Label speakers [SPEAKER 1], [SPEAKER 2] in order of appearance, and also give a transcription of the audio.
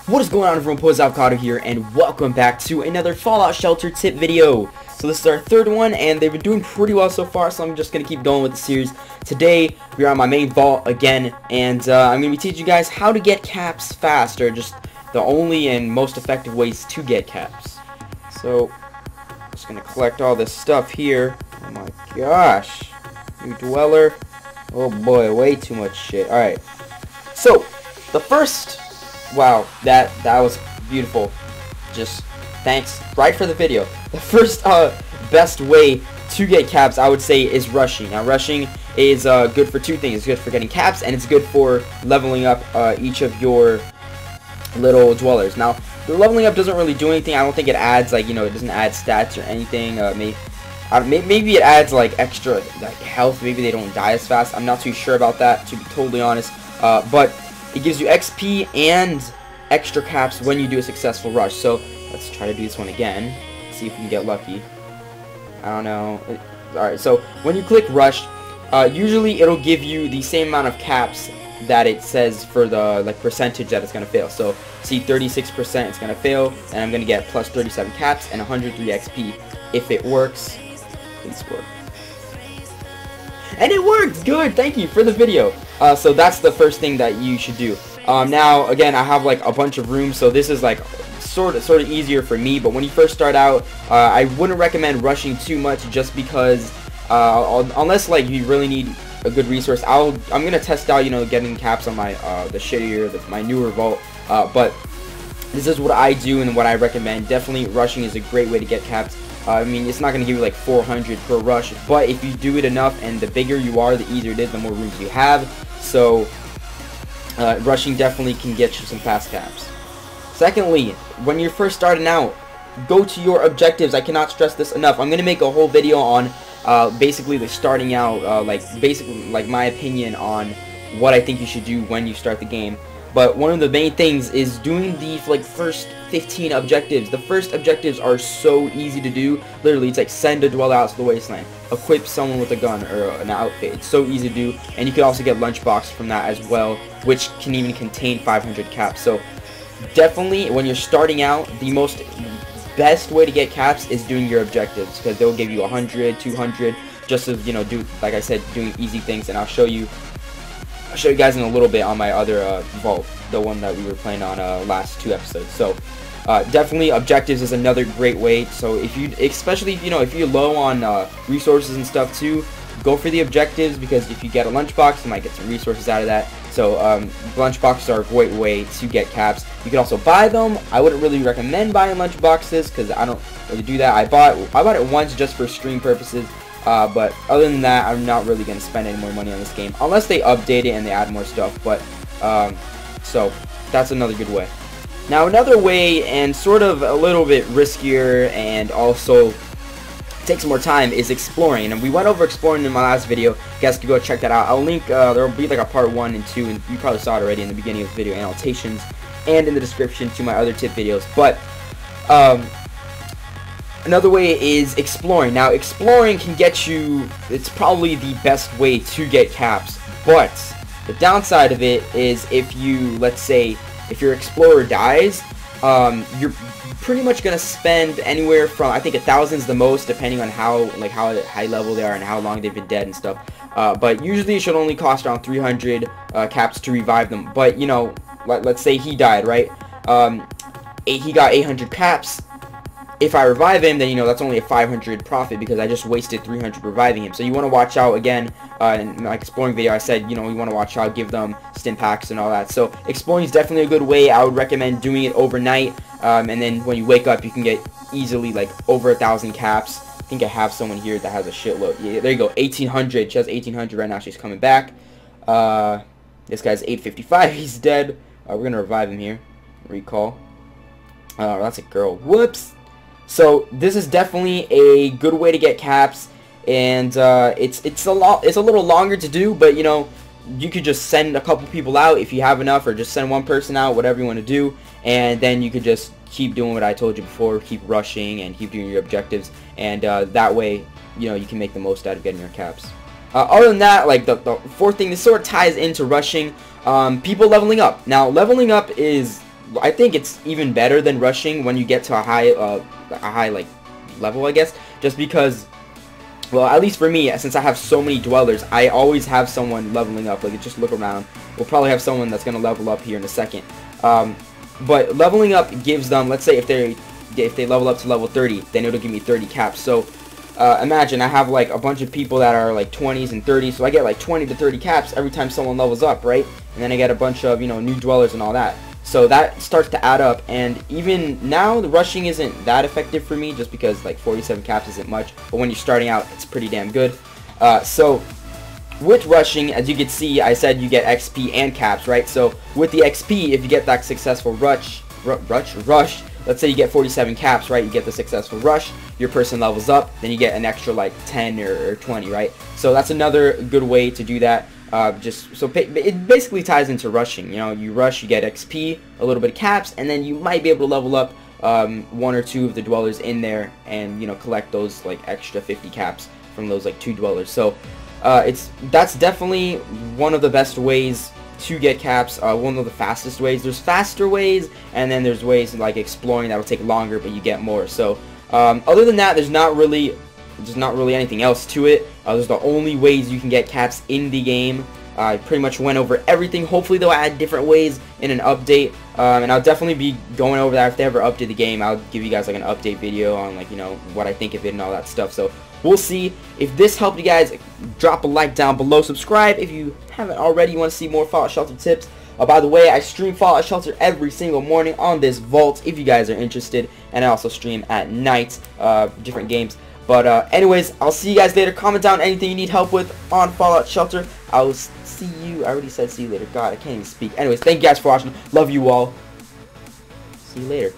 [SPEAKER 1] What is going on, everyone? PosAvocado here, and welcome back to another Fallout Shelter tip video. So this is our third one, and they've been doing pretty well so far, so I'm just going to keep going with the series. Today, we're on my main vault again, and I'm going to be teaching you guys how to get caps fast, or just the only and most effective ways to get caps. So, I'm just going to collect all this stuff here. Oh my gosh. New dweller. Oh boy, way too much shit. Alright. So, the first... Wow, that was beautiful. Just thanks right for the video. The first best way to get caps, I would say, is rushing. Now rushing is good for two things. It's good for getting caps, and it's good for leveling up each of your little dwellers. Now the leveling up doesn't really do anything. I don't think it adds, like, you know, it doesn't add stats or anything. Maybe it adds like extra like health. Maybe they don't die as fast. I'm not too sure about that, to be totally honest. But it gives you XP and extra caps when you do a successful rush. So let's try to do this one again. See if we can get lucky. I don't know. Alright, so when you click rush, usually it'll give you the same amount of caps that it says for the like percentage that it's going to fail. So see, 36% it's going to fail, and I'm going to get plus 37 caps and 103 XP. If it works, please work. And it worked! Good! Thank you for the video. So that's the first thing that you should do. Now, again, I have like a bunch of rooms, so this is like sort of easier for me. But when you first start out, I wouldn't recommend rushing too much, just because unless like you really need a good resource. I'm gonna test out, you know, getting caps on my my newer vault. But this is what I do and what I recommend. Definitely, rushing is a great way to get caps. I mean, it's not going to give you like 400 per rush, but if you do it enough, and the bigger you are, the easier it is, the more rooms you have. So, rushing definitely can get you some fast caps. Secondly, when you're first starting out, go to your objectives. I cannot stress this enough. I'm going to make a whole video on basically the starting out, basically like my opinion on what I think you should do when you start the game. But one of the main things is doing the like first 15 objectives. The first objectives are so easy to do. Literally, it's like send a dweller out to the wasteland, equip someone with a gun or an outfit. It's so easy to do, and you can also get lunchbox from that as well, which can even contain 500 caps. So definitely, when you're starting out, the best way to get caps is doing your objectives, because they'll give you 100, 200, just to, you know, do, like I said, doing easy things. And I'll show you guys in a little bit on my other vault, the one that we were playing on last 2 episodes. So definitely objectives is another great way. So if you, especially if, you know, if you're low on resources and stuff too, go for the objectives, because if you get a lunchbox, you might get some resources out of that. So lunchboxes are a great way to get caps. You can also buy them. I wouldn't really recommend buying lunchboxes, because I don't really do that. I bought it once just for stream purposes. But other than that, I'm not really going to spend any more money on this game, unless they update it and they add more stuff. But, so, that's another good way. Now, another way, and sort of a little bit riskier, and also takes more time, is exploring. And we went over exploring in my last video. You guys can go check that out. I'll link, there will be like a part 1 and 2, and you probably saw it already in the beginning of the video, annotations, and in the description to my other tip videos. But, another way is exploring. Now, exploring can get you, it's probably the best way to get caps, but the downside of it is if you, let's say, if your explorer dies, you're pretty much going to spend anywhere from, I think 1,000 is the most, depending on how high level they are and how long they've been dead and stuff. But usually it should only cost around 300 caps to revive them. But, you know, let's say he died, right? He got 800 caps. If I revive him, then, you know, that's only a 500 profit, because I just wasted 300 reviving him. So you want to watch out. Again, in my exploring video, I said, you know, you want to watch out, give them stim packs and all that. So exploring is definitely a good way. I would recommend doing it overnight, and then when you wake up, you can get easily like over 1,000 caps. I think I have someone here that has a shitload. Yeah, there you go, 1,800. She has 1,800 right now. She's coming back. This guy's 855. He's dead. We're gonna revive him here. Recall. That's a girl. Whoops. So this is definitely a good way to get caps, and it's a little longer to do, but, you know, you could just send a couple people out if you have enough, or just send one person out, whatever you want to do, and then you could just keep doing what I told you before, keep rushing and keep doing your objectives, and that way, you know, you can make the most out of getting your caps. Other than that, like the fourth thing, this sort of ties into rushing. People leveling up. Now, leveling up is, I think it's even better than rushing when you get to a high like level, I guess, just because, well, at least for me, since I have so many dwellers, I always have someone leveling up. Like, just look around. We'll probably have someone that's gonna level up here in a second. But leveling up gives them, let's say if they level up to level 30, then it'll give me 30 caps. So imagine I have like a bunch of people that are like 20s and 30s, so I get like 20 to 30 caps every time someone levels up, right? And then I get a bunch of, you know, new dwellers and all that. So that starts to add up, and even now the rushing isn't that effective for me, just because like 47 caps isn't much, but when you're starting out, it's pretty damn good. So with rushing, as you can see, I said you get XP and caps, right? So with the XP, if you get that successful rush, let's say you get 47 caps, right? You get the successful rush, your person levels up, then you get an extra like 10 or 20, right? So that's another good way to do that. It basically ties into rushing. You know, you rush, you get XP, a little bit of caps, and then you might be able to level up one or two of the dwellers in there, and you know, collect those like extra 50 caps from those like 2 dwellers. So that's definitely one of the best ways to get caps, one of the fastest ways. There's faster ways, and then there's ways like exploring that will take longer, but you get more. So other than that, there's not really anything else to it. Those are the only ways you can get caps in the game. I pretty much went over everything. Hopefully they'll add different ways in an update, and I'll definitely be going over that if they ever update the game. I'll give you guys like an update video on, like, you know, what I think of it and all that stuff. So we'll see. If this helped you guys, drop a like down below. Subscribe if you haven't already. You want to see more Fallout Shelter tips. By the way, I stream Fallout Shelter every single morning on this vault if you guys are interested, and I also stream at night, different games. But anyways, I'll see you guys later. Comment down anything you need help with on Fallout Shelter. I'll see you. I already said see you later. God, I can't even speak. Anyways, thank you guys for watching. Love you all. See you later.